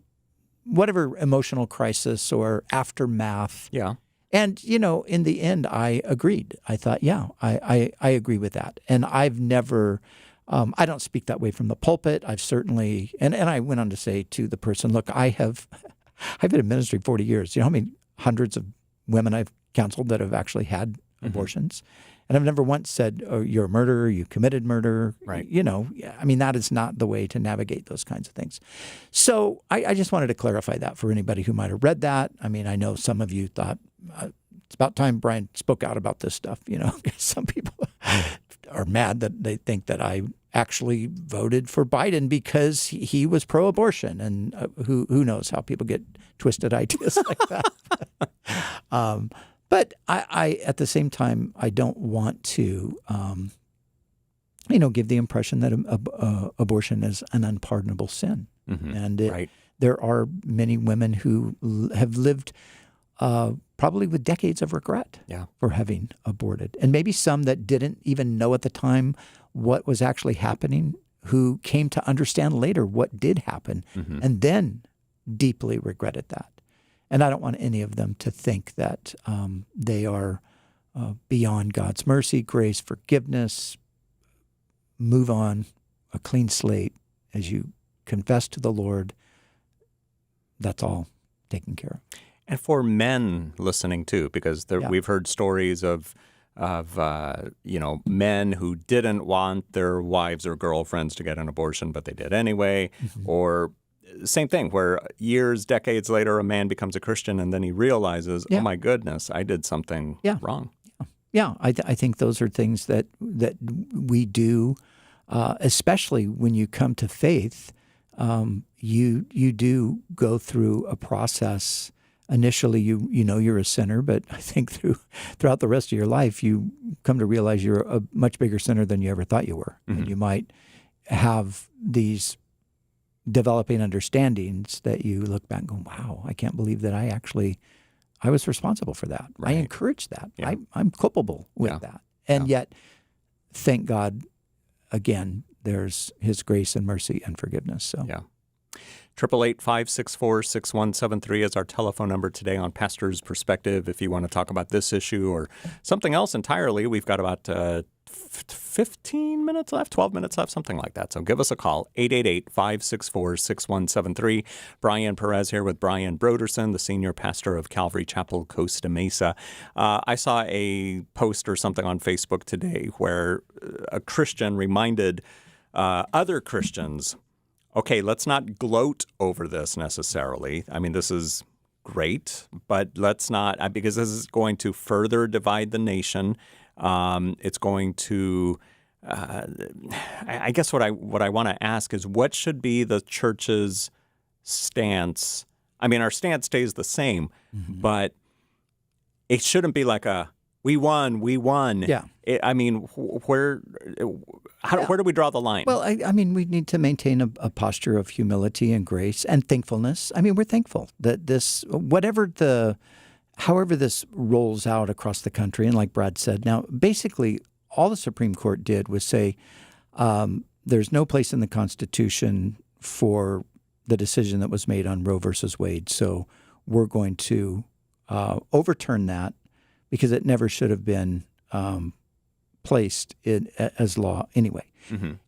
whatever emotional crisis or aftermath. Yeah. And, in the end, I agreed. I thought, I agree with that. And I've never, I don't speak that way from the pulpit. I've certainly, and I went on to say to the person, look, I've been in ministry 40 years. You know how many hundreds of women I've counseled that have actually had abortions? And I've never once said, oh, you're a murderer, you committed murder. Right. That is not the way to navigate those kinds of things. So I just wanted to clarify that for anybody who might have read that. I mean, I know some of you thought, it's about time Brian spoke out about this stuff, because some people are mad that they think that I actually voted for Biden because he was pro-abortion. And who knows how people get twisted ideas like that. But I, at the same time, I don't want to, give the impression that abortion is an unpardonable sin. And there are many women who have lived probably with decades of regret for having aborted. And maybe some that didn't even know at the time what was actually happening, who came to understand later what did happen, and then deeply regretted that. And I don't want any of them to think that they are beyond God's mercy, grace, forgiveness. Move on, a clean slate as you confess to the Lord. That's all taken care of. And for men listening too, because we've heard stories of men who didn't want their wives or girlfriends to get an abortion, but they did anyway, or same thing where decades later, a man becomes a Christian and then he realizes, oh my goodness, I did something wrong. Yeah, I think those are things that we do, especially when you come to faith. You do go through a process. Initially, you're a sinner, but I think throughout the rest of your life, you come to realize you're a much bigger sinner than you ever thought you were. And you might have these developing understandings that you look back and go, wow, I can't believe that I was responsible for that. Right. I encouraged that. Yeah. I'm culpable with that. And yet, thank God, again, there's His grace and mercy and forgiveness. So. Yeah. 888-564-6173 is our telephone number today on Pastor's Perspective. If you want to talk about this issue or something else entirely, we've got about 15 minutes left, 12 minutes left, something like that. So give us a call, 888-564-6173. Brian Perez here with Brian Brodersen, the senior pastor of Calvary Chapel, Costa Mesa. I saw a post or something on Facebook today where a Christian reminded other Christians, okay, let's not gloat over this necessarily. I mean, this is great, but let's not, because this is going to further divide the nation. It's going to, I guess what I want to ask is, what should be the church's stance? I mean, our stance stays the same, but it shouldn't be like we won. Yeah. Where do we draw the line? Well, I mean, we need to maintain a posture of humility and grace and thankfulness. I mean, we're thankful that however this rolls out across the country, and like Brad said, now basically all the Supreme Court did was say there's no place in the Constitution for the decision that was made on Roe versus Wade. So we're going to overturn that because it never should have been placed as law anyway.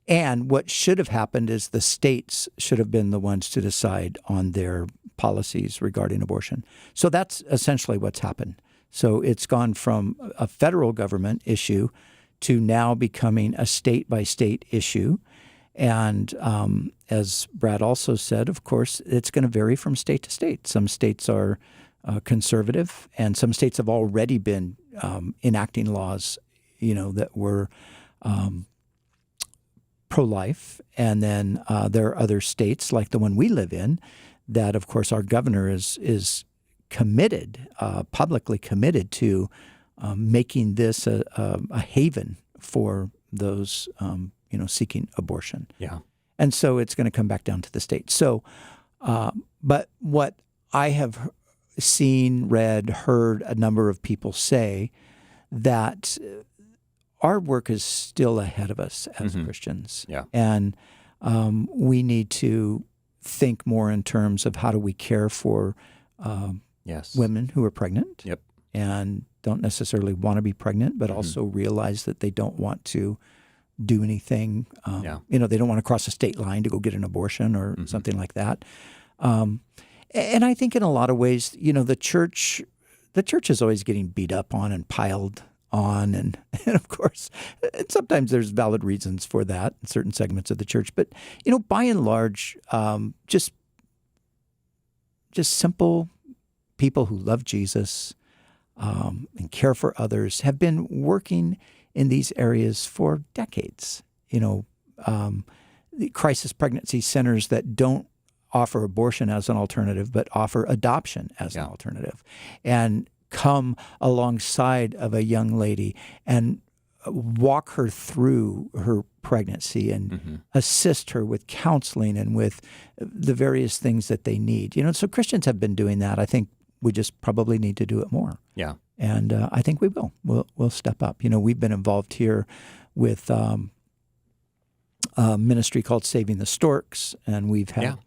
And what should have happened is the states should have been the ones to decide on their policies regarding abortion. So that's essentially what's happened. So it's gone from a federal government issue to now becoming a state-by-state issue. And as Brad also said, of course, it's going to vary from state to state. Some states are conservative, and some states have already been enacting laws, that were pro-life. And then there are other states, like the one we live in, that, of course, our governor is committed, publicly committed to making this a haven for those seeking abortion. Yeah. And so it's going to come back down to the state. So, but what I have seen, read, heard a number of people say that our work is still ahead of us as Christians. Yeah. And we need to think more in terms of how do we care for women who are pregnant and don't necessarily want to be pregnant, but also realize that they don't want to do anything. They don't want to cross a state line to go get an abortion or something like that. And I think in a lot of ways, the church is always getting beat up on and piled on. And of course, sometimes there's valid reasons for that in certain segments of the church. But, by and large, just simple people who love Jesus and care for others have been working in these areas for decades. The crisis pregnancy centers that don't offer abortion as an alternative, but offer adoption as an alternative, and come alongside of a young lady and walk her through her pregnancy and assist her with counseling and with the various things that they need. So Christians have been doing that. I think we just probably need to do it more. Yeah. And I think we will. We'll step up. We've been involved here with a ministry called Saving the Storks, and we've had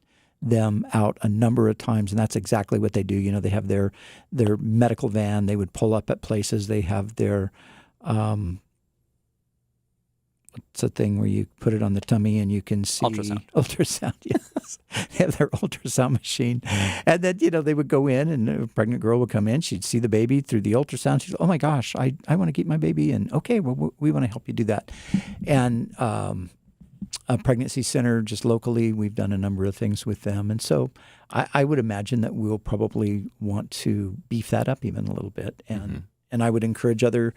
them out a number of times, and that's exactly what they do. They have their medical van. They would pull up at places. They have their what's the thing where you put it on the tummy and you can see ultrasound. Yes, they have their ultrasound machine, and then they would go in, and a pregnant girl would come in. She'd see the baby through the ultrasound. She'd, oh my gosh, I want to keep my baby, and okay, well we want to help you do that, and a pregnancy center just locally. We've done a number of things with them. And so I would imagine that we'll probably want to beef that up even a little bit. And I would encourage other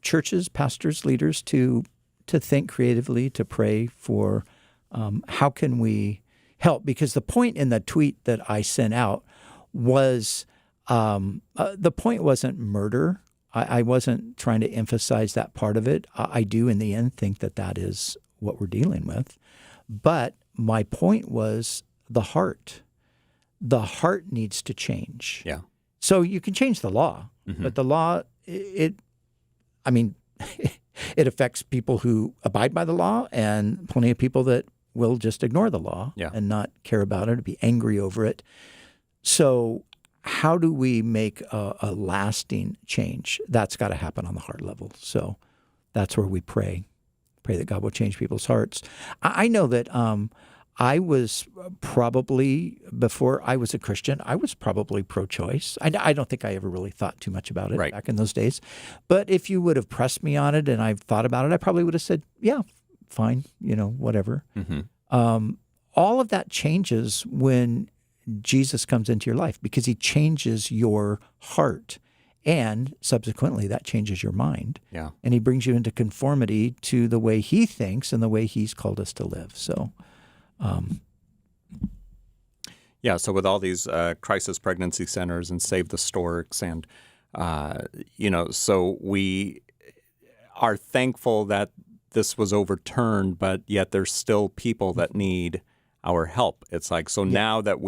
churches, pastors, leaders to think creatively, to pray for how can we help. Because the point in the tweet that I sent out was the point wasn't murder. I wasn't trying to emphasize that part of it. I do in the end think that is what we're dealing with. But my point was the heart. The heart needs to change. Yeah. So you can change the law, but the law, it affects people who abide by the law and plenty of people that will just ignore the law and not care about it or be angry over it. So how do we make a lasting change? That's got to happen on the heart level. So that's where we pray that God will change people's hearts. I know that I was probably, before I was a Christian, I was probably pro-choice. I don't think I ever really thought too much about it back in those days. But if you would have pressed me on it and I've thought about it, I probably would have said, yeah, fine, whatever. All of that changes when Jesus comes into your life because he changes your heart. And subsequently, that changes your mind. Yeah. And he brings you into conformity to the way he thinks and the way he's called us to live. So, yeah, so with all these crisis pregnancy centers and Save the Storks and, so we are thankful that this was overturned, but yet there's still people that need our help. It's like, so now that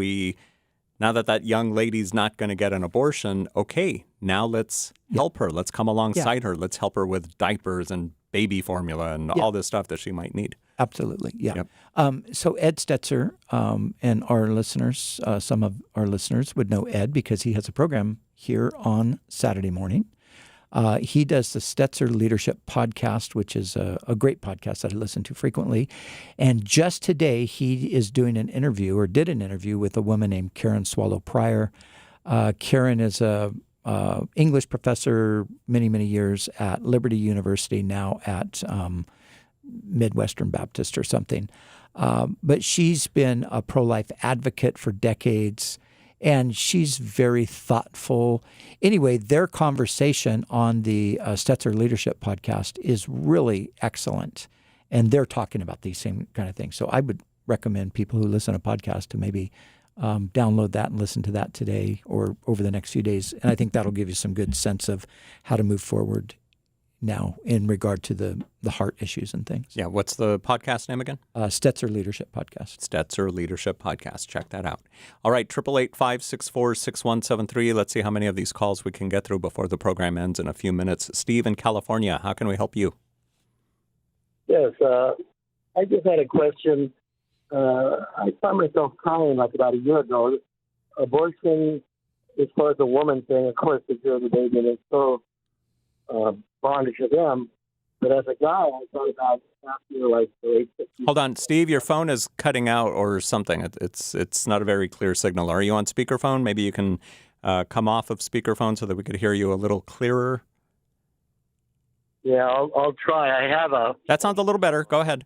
that young lady's not going to get an abortion, okay, now let's help her. Let's come alongside her. Let's help her with diapers and baby formula and all this stuff that she might need. Absolutely, yeah. Yep. So Ed Stetzer and our listeners, some of our listeners would know Ed because he has a program here on Saturday morning. He does the Stetzer Leadership Podcast, which is a great podcast that I listen to frequently. And just today, he is doing an interview, or did an interview, with a woman named Karen Swallow Pryor. Karen is a English professor many, many years at Liberty University, now at Midwestern Baptist or something. But she's been a pro-life advocate for decades. And she's very thoughtful. Anyway, their conversation on the Stetzer Leadership Podcast is really excellent. And they're talking about these same kind of things. So I would recommend people who listen to podcasts to maybe download that and listen to that today or over the next few days. And I think that'll give you some good sense of how to move forward now in regard to the heart issues and things. Yeah, what's the podcast name again? Stetzer Leadership Podcast. Stetzer Leadership Podcast. Check that out. All right, 888-564-6173. Let's see how many of these calls we can get through before the program ends in a few minutes. Steve in California, how can we help you? Yes, I just had a question. I found myself crying like about a year ago. Abortion, as far as the woman thing, of course, the girl, the baby, and it's so bondage to them. But as a guy, I thought about after like the late 60s. Hold on, Steve, your phone is cutting out or something. It's not a very clear signal. Are you on speakerphone? Maybe you can come off of speakerphone so that we could hear you a little clearer. Yeah, I'll try. I have a... That sounds a little better. Go ahead.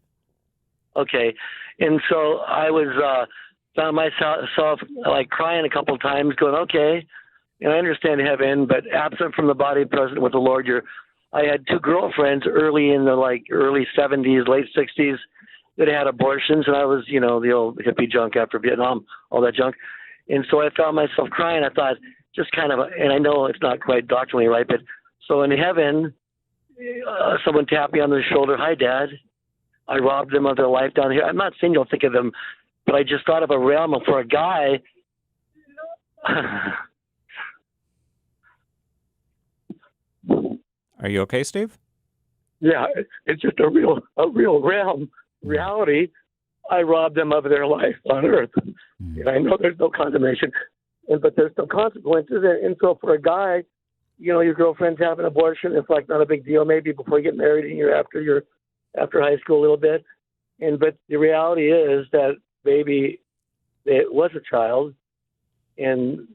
Okay. And so I was found myself like crying a couple of times going, okay, and I understand heaven, but absent from the body, present with the Lord. I had two girlfriends early in the early 70s, late 60s that had abortions, and I was, the old hippie junk after Vietnam, all that junk. And so I found myself crying. I thought just kind of, and I know it's not quite doctrinally right, but so in heaven, someone tapped me on the shoulder. Hi, Dad. I robbed them of their life down here. I'm not saying you'll think of them, but I just thought of a realm for a guy. Are you okay, Steve? Yeah, it's just a real realm, reality. I robbed them of their life on earth. And I know there's no condemnation, but there's some consequences. And so for a guy, your girlfriend's having an abortion, it's like not a big deal maybe before you get married and you're after high school a little bit. But the reality is that baby, it was a child in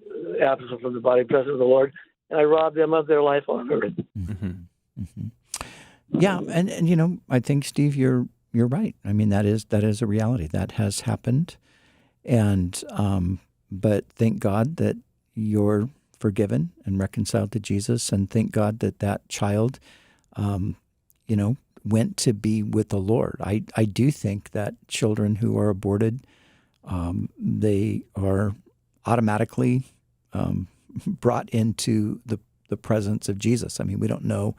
absence from the body, presence of the Lord. And I robbed them of their life on earth. Mm-hmm. Mm-hmm. Yeah, and I think, Steve, you're right. I mean, that is a reality that has happened, and but thank God that you're forgiven and reconciled to Jesus, and thank God that child, went to be with the Lord. I do think that children who are aborted, they are automatically brought into the presence of Jesus. I mean, we don't know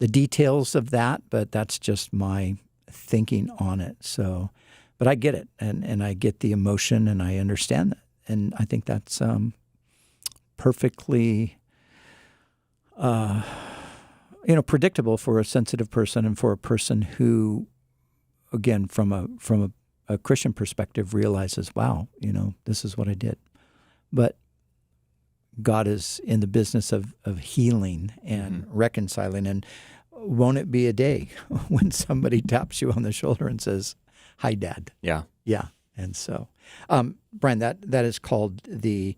the details of that, but that's just my thinking on it. So, but I get it, and I get the emotion, and I understand that, and I think that's perfectly, predictable for a sensitive person and for a person who, again, from a Christian perspective, realizes, wow, this is what I did, but God is in the business of healing and reconciling. And won't it be a day when somebody taps you on the shoulder and says, hi, Dad? Yeah. Yeah. And so, Brian, that is called the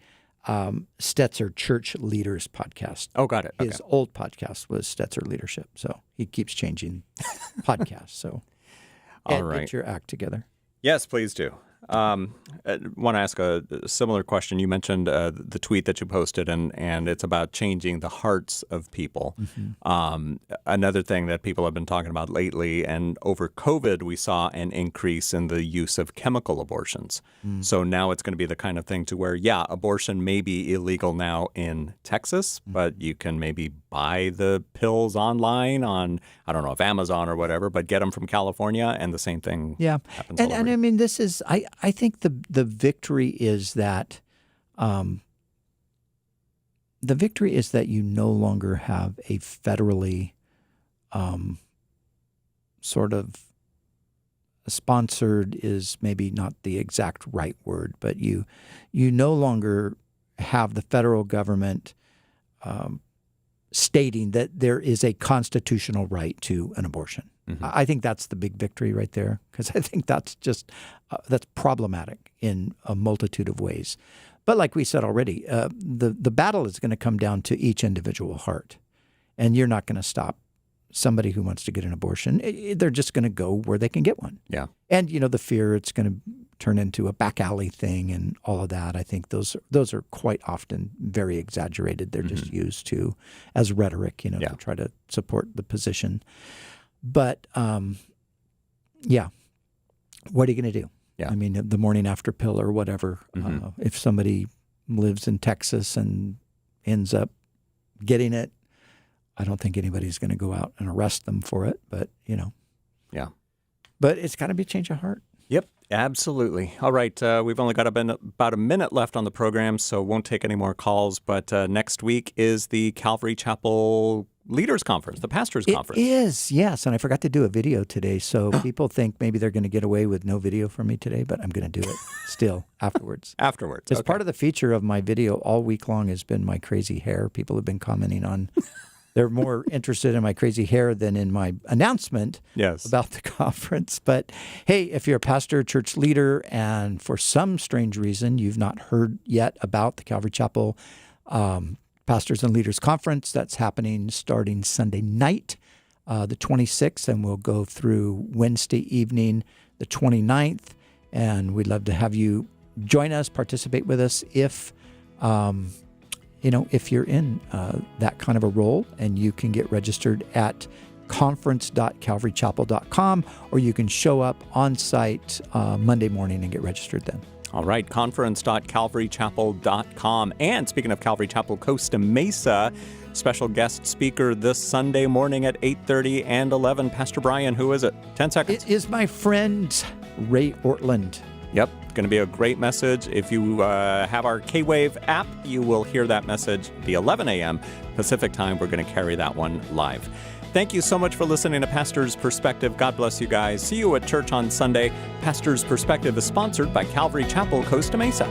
Stetzer Church Leaders Podcast. Oh, got it. His old podcast was Stetzer Leadership. So he keeps changing podcasts. So all right. Get your act together. Yes, please do. I want to ask a similar question. You mentioned the tweet that you posted, and it's about changing the hearts of people. Another thing that people have been talking about lately, and over COVID, we saw an increase in the use of chemical abortions. So now it's going to be the kind of thing to where, yeah, abortion may be illegal now in Texas, but you can maybe buy the pills online on, I don't know, if Amazon or whatever, but get them from California, and the same thing happens all over. And I mean, this is, I think the victory is that you no longer have a federally sort of sponsored is maybe not the exact right word, but you no longer have the federal government stating that there is a constitutional right to an abortion. I think that's the big victory right there, because I think that's just that's problematic in a multitude of ways. But like we said already, the battle is going to come down to each individual heart, and you're not going to stop somebody who wants to get an abortion. They're just going to go where they can get one. Yeah. And the fear it's going to turn into a back alley thing and all of that. I think those are quite often very exaggerated. They're just used as rhetoric, to try to support the position. But, what are you going to do? Yeah. I mean, the morning after pill or whatever, if somebody lives in Texas and ends up getting it, I don't think anybody's going to go out and arrest them for it, but, Yeah. But it's got to be a change of heart. Yep, absolutely. All right, we've only got about a minute left on the program, so won't take any more calls. But next week is the Calvary Chapel Leaders Conference, the Pastors Conference. It is, yes. And I forgot to do a video today, so people think maybe they're going to get away with no video from me today, but I'm going to do it still afterwards. Afterwards, It's part of the feature of my video all week long has been my crazy hair. People have been commenting on... They're more interested in my crazy hair than in my announcement about the conference. But hey, if you're a pastor, church leader, and for some strange reason you've not heard yet about the Calvary Chapel Pastors and Leaders Conference, that's happening starting Sunday night, the 26th, and we'll go through Wednesday evening, the 29th. And we'd love to have you join us, participate with us if you're in that kind of a role, and you can get registered at conference.calvarychapel.com, or you can show up on site Monday morning and get registered then. All right, conference.calvarychapel.com. And speaking of Calvary Chapel Costa Mesa, special guest speaker this Sunday morning at 8:30 and 11. Pastor Brian, who is it? 10 seconds. It is my friend Ray Ortland. Yep, going to be a great message. If you have our K-Wave app, you will hear that message the 11 a.m. Pacific time. We're going to carry that one live. Thank you so much for listening to Pastor's Perspective. God bless you guys. See you at church on Sunday. Pastor's Perspective is sponsored by Calvary Chapel Costa Mesa.